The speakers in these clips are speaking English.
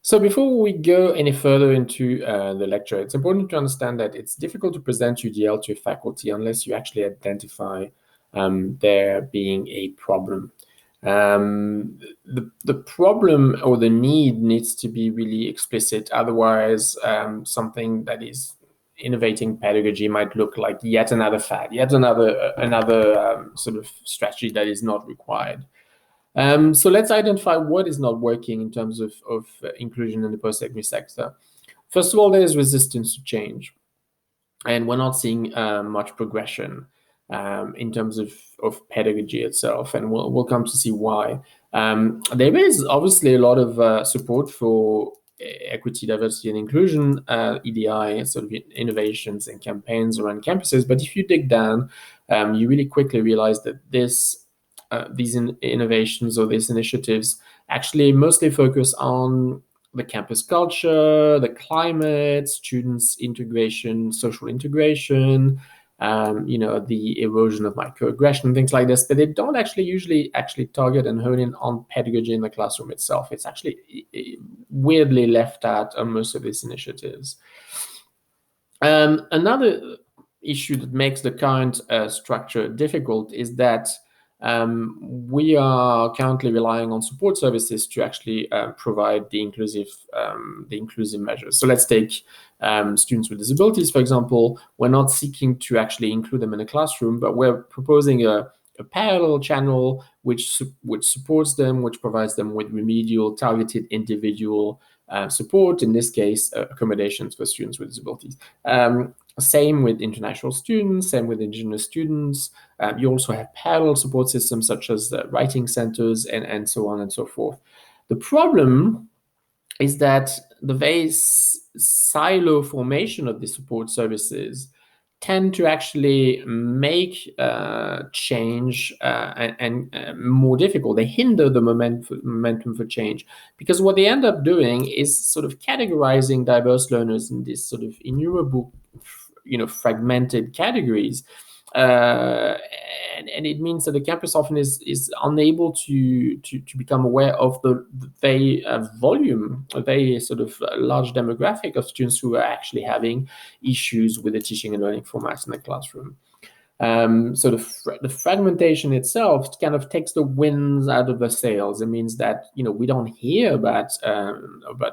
So before we go any further into the lecture, it's important to understand that it's difficult to present UDL to a faculty unless you actually identify there being a problem. The problem or the need needs to be really explicit. Otherwise, something that is innovating pedagogy might look like yet another fad, yet another sort of strategy that is not required. So let's identify what is not working in terms of inclusion in the post-secondary sector. First of all, there's resistance to change, and we're not seeing much progression in terms of pedagogy itself, and we'll come to see why. There is obviously a lot of support for equity, diversity, and inclusion, EDI, sort of innovations and campaigns around campuses. But if you dig down, you really quickly realize that these innovations or these initiatives actually mostly focus on the campus culture, the climate, students' integration, social integration, the erosion of microaggression, things like this, but they don't usually target and hone in on pedagogy in the classroom itself. It's actually weirdly left out on most of these initiatives. Another issue that makes the current structure difficult is that we are currently relying on support services to actually provide the inclusive measures. So let's take students with disabilities, for example. We're not seeking to actually include them in a classroom, but we're proposing a parallel channel which supports them, which provides them with remedial, targeted, individual support, in this case, accommodations for students with disabilities. Same with international students, same with Indigenous students. You also have parallel support systems such as writing centers and so on and so forth. The problem is that the very silo formation of the support services tend to actually make change and more difficult. They hinder the momentum for change, because what they end up doing is sort of categorizing diverse learners in this sort of innumerable, fragmented categories. And it means that the campus often is unable to become aware of the very volume, a very sort of large demographic of students who are actually having issues with the teaching and learning formats in the classroom. So the fragmentation itself kind of takes the winds out of the sails. It means that we don't hear about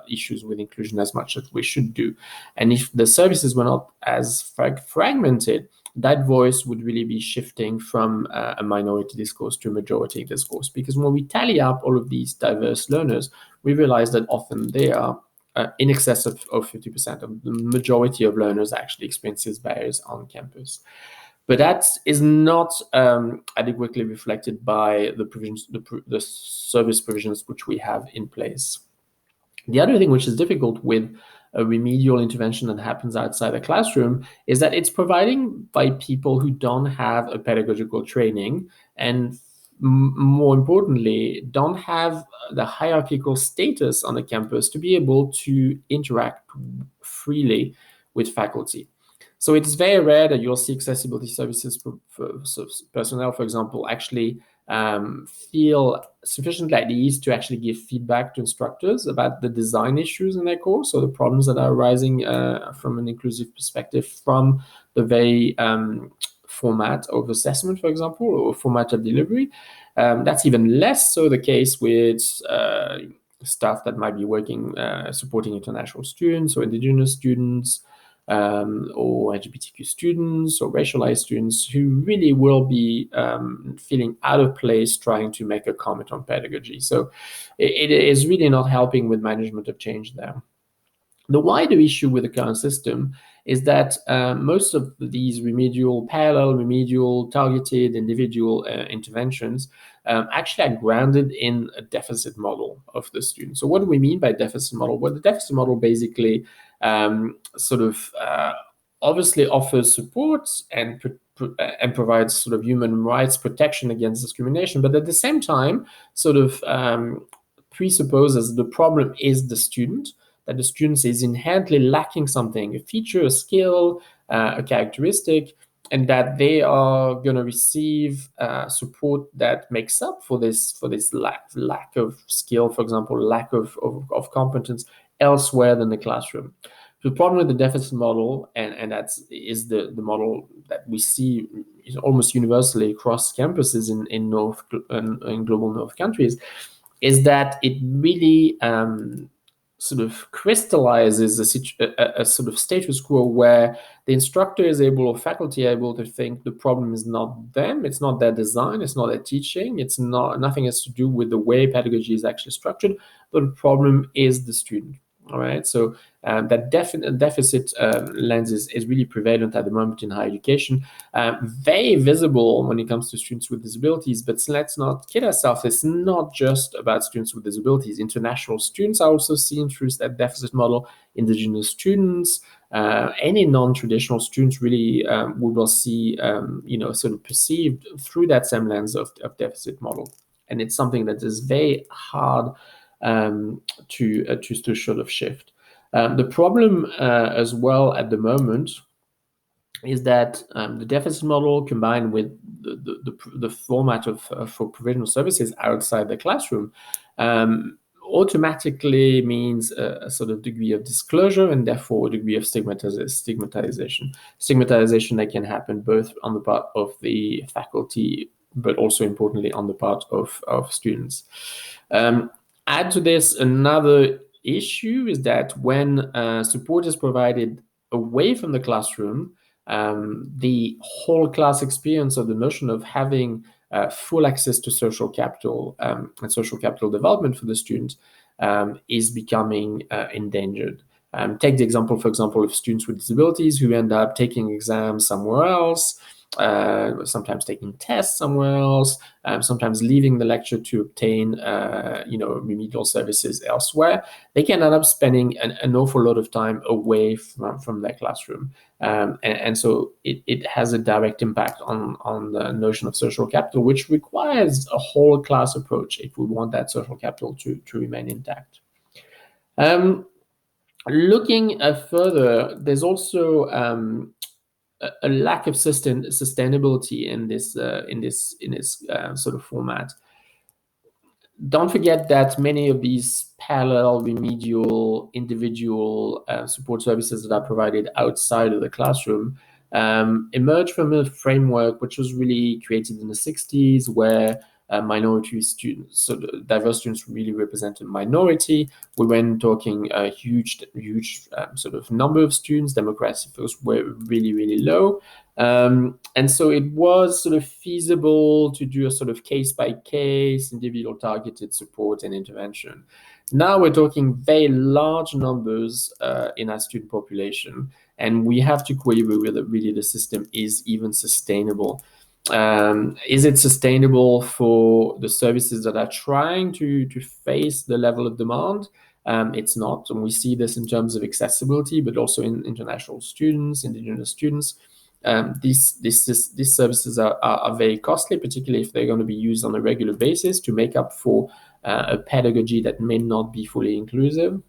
issues with inclusion as much as we should do, and if the services were not as fragmented, that voice would really be shifting from a minority discourse to a majority discourse. Because when we tally up all of these diverse learners, we realize that often they are in excess of 50% of the majority of learners actually experiences barriers on campus. But that is not adequately reflected by the provisions, the service provisions which we have in place. The other thing which is difficult with a remedial intervention that happens outside the classroom is that it's providing by people who don't have a pedagogical training, and more importantly, don't have the hierarchical status on the campus to be able to interact freely with faculty. So it's very rare that you'll see accessibility services for personnel, for example, actually feel sufficiently at ease to actually give feedback to instructors about the design issues in their course or the problems that are arising from an inclusive perspective from the very format of assessment, for example, or format of delivery. That's even less so the case with staff that might be working supporting international students or Indigenous students, or LGBTQ students or racialized students who really will be feeling out of place trying to make a comment on pedagogy. So it is really not helping with management of change there. The wider issue with the current system is that most of these parallel remedial, targeted individual interventions actually are grounded in a deficit model of the student. So what do we mean by deficit model? Well, the deficit model basically obviously offers support and provides sort of human rights protection against discrimination, but at the same time presupposes the problem is the student, that the student is inherently lacking something, a feature, a skill, a characteristic, and that they are going to receive support that makes up for this lack of skill, for example, lack of competence elsewhere than the classroom. The problem with the deficit model, and that is the model that we see is almost universally across campuses in global North countries, is that it really sort of crystallizes a sort of status quo where the instructor is able, or faculty are able, to think the problem is not them, it's not their design, it's not their teaching, it's not, nothing has to do with the way pedagogy is actually structured, but the problem is the student. All right, so that deficit lens is really prevalent at the moment in higher education, very visible when it comes to students with disabilities. But let's not kid ourselves, it's not just about students with disabilities. International students are also seen through that deficit model, indigenous students, any non-traditional students, really, we will see, sort of perceived through that same lens of deficit model. And it's something that is very hard to sort of shift. The problem as well at the moment is that the deficit model combined with the format for provisional services outside the classroom automatically means a sort of degree of disclosure and therefore a degree of stigmatization. Stigmatization that can happen both on the part of the faculty, but also importantly on the part of students. Add to this another issue is that when support is provided away from the classroom, the whole class experience of the notion of having full access to social capital and social capital development for the student is becoming endangered. Take the example, for example, of students with disabilities who end up taking exams somewhere else, sometimes taking tests somewhere else, sometimes leaving the lecture to obtain remedial services elsewhere. They can end up spending an awful lot of time away from their classroom. And so it has a direct impact on the notion of social capital, which requires a whole class approach if we want that social capital to remain intact. Looking further, there's also a lack of sustainability in this sort of format. Don't forget that many of these parallel remedial individual support services that are provided outside of the classroom emerge from a framework which was really created in the 60s, where minority students, so diverse students really represented minority. We went talking a huge sort of number of students. Demographics were really, really low. And so it was sort of feasible to do a sort of case-by-case, individual targeted support and intervention. Now we're talking very large numbers in our student population, and we have to query whether really the system is even sustainable. Is it sustainable for the services that are trying to face the level of demand? It's not, and we see this in terms of accessibility, but also in international students, indigenous students. These services are very costly, particularly if they're going to be used on a regular basis to make up for a pedagogy that may not be fully inclusive.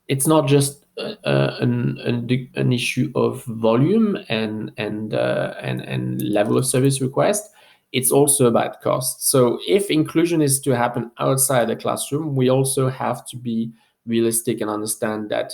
It's not just an issue of volume and level of service request. It's also about cost. So if inclusion is to happen outside the classroom, we also have to be realistic and understand that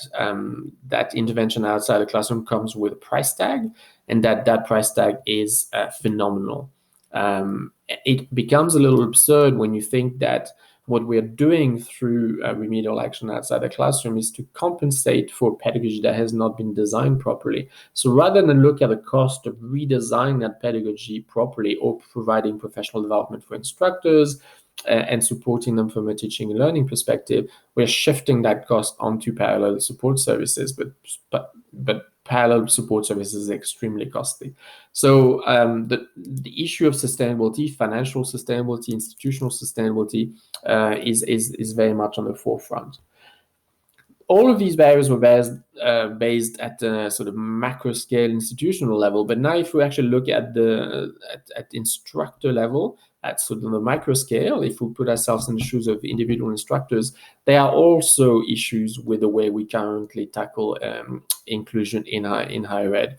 that intervention outside the classroom comes with a price tag, and that price tag is phenomenal. It becomes a little absurd when you think that what we're doing through remedial action outside the classroom is to compensate for pedagogy that has not been designed properly. So rather than look at the cost of redesigning that pedagogy properly or providing professional development for instructors and supporting them from a teaching and learning perspective, we're shifting that cost onto parallel support services, but parallel support services is extremely costly. So the issue of sustainability, financial sustainability, institutional sustainability, is very much on the forefront. All of these barriers were based at the sort of macro scale institutional level, but now if we actually look at the at instructor level, at sort of the micro scale, if we put ourselves in the shoes of individual instructors, there are also issues with the way we currently tackle inclusion in higher ed.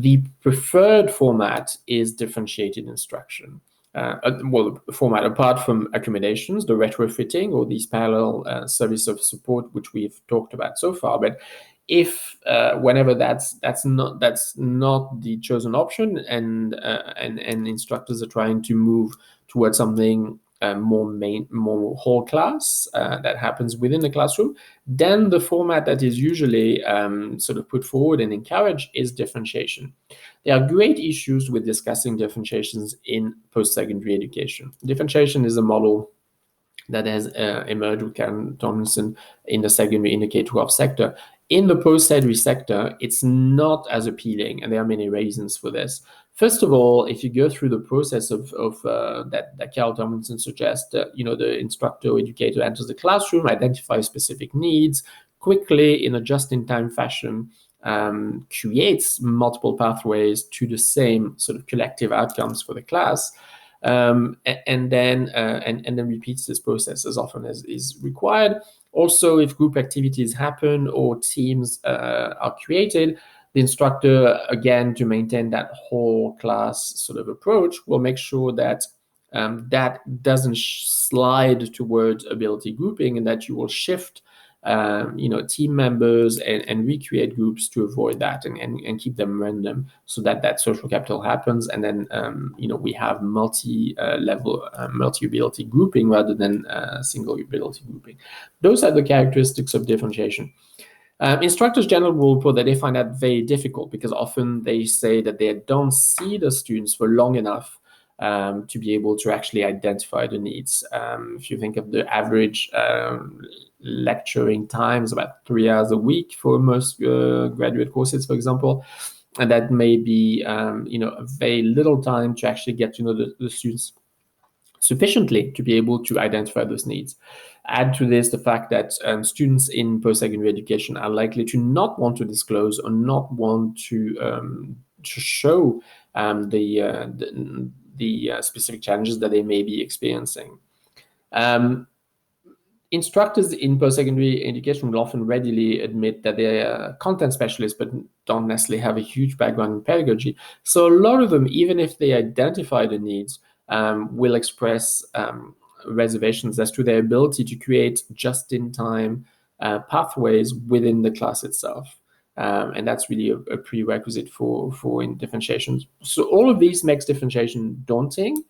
The preferred format is differentiated instruction. Well, the format apart from accommodations, the retrofitting, or these parallel service of support, which we've talked about so far. But if whenever that's not the chosen option, and instructors are trying to move towards something more whole class that happens within the classroom, then the format that is usually sort of put forward and encouraged is differentiation. There are great issues with discussing differentiations in post-secondary education. Differentiation is a model that has emerged with Karen Tomlinson in the secondary, in the K-12 sector. In the post-secondary sector, it's not as appealing, and there are many reasons for this. First of all, if you go through the process of that Carol Tomlinson suggests, the instructor or educator enters the classroom, identifies specific needs, quickly, in a just-in-time fashion, creates multiple pathways to the same sort of collective outcomes for the class, and then repeats this process as often as is required. Also, if group activities happen or teams are created, the instructor, again, to maintain that whole class sort of approach, will make sure that that doesn't slide towards ability grouping, and that you will shift team members and recreate groups to avoid that, and keep them random, so that social capital happens, and then we have multi-level multi-ability grouping rather than single ability grouping. Those are the characteristics of differentiation. Instructors generally will report that they find that very difficult, because often they say that they don't see the students for long enough to be able to actually identify the needs. If you think of the average lecturing times, about 3 hours a week for most graduate courses, for example, and that may be very little time to actually get to know the students sufficiently to be able to identify those needs. Add to this the fact that students in post-secondary education are likely to not want to disclose or not want to show the specific challenges that they may be experiencing. Instructors in post-secondary education will often readily admit that they're content specialists, but don't necessarily have a huge background in pedagogy. So a lot of them, even if they identify the needs, will express reservations as to their ability to create just-in-time pathways within the class itself. And that's really a prerequisite for differentiation. So all of these makes differentiation daunting,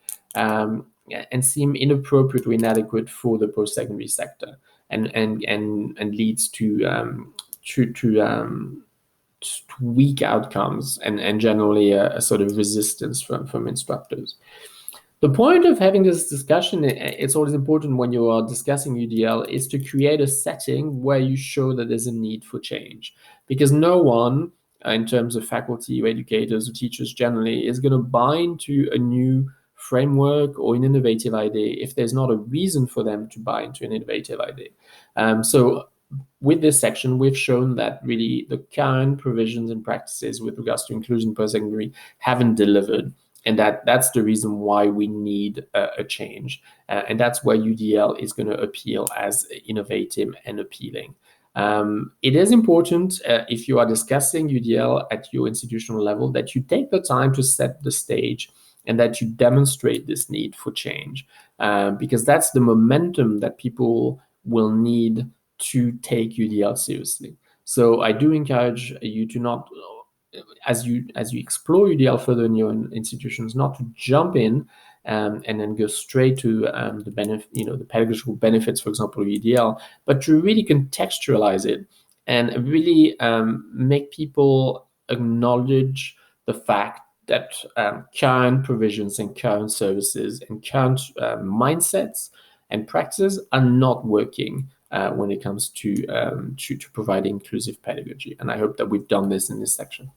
and seem inappropriate or inadequate for the post-secondary sector, and leads to weak outcomes, and generally a sort of resistance from instructors. The point of having this discussion, it's always important when you are discussing UDL, is to create a setting where you show that there's a need for change. Because no one, in terms of faculty or educators or teachers generally, is going to buy into a new framework or an innovative idea if there's not a reason for them to buy into an innovative idea. So with this section, we've shown that really the current provisions and practices with regards to inclusion post-secondary haven't delivered, and that's the reason why we need a change. And that's where UDL is going to appeal as innovative and appealing. It is important, if you are discussing UDL at your institutional level, that you take the time to set the stage, and that you demonstrate this need for change, because that's the momentum that people will need to take UDL seriously. So I do encourage you to not, as you explore UDL further in your institutions, not to jump in and then go straight to the pedagogical benefits, for example, of UDL, but to really contextualize it and really make people acknowledge the fact that current provisions and current services and current mindsets and practices are not working when it comes to providing inclusive pedagogy. And I hope that we've done this in this section.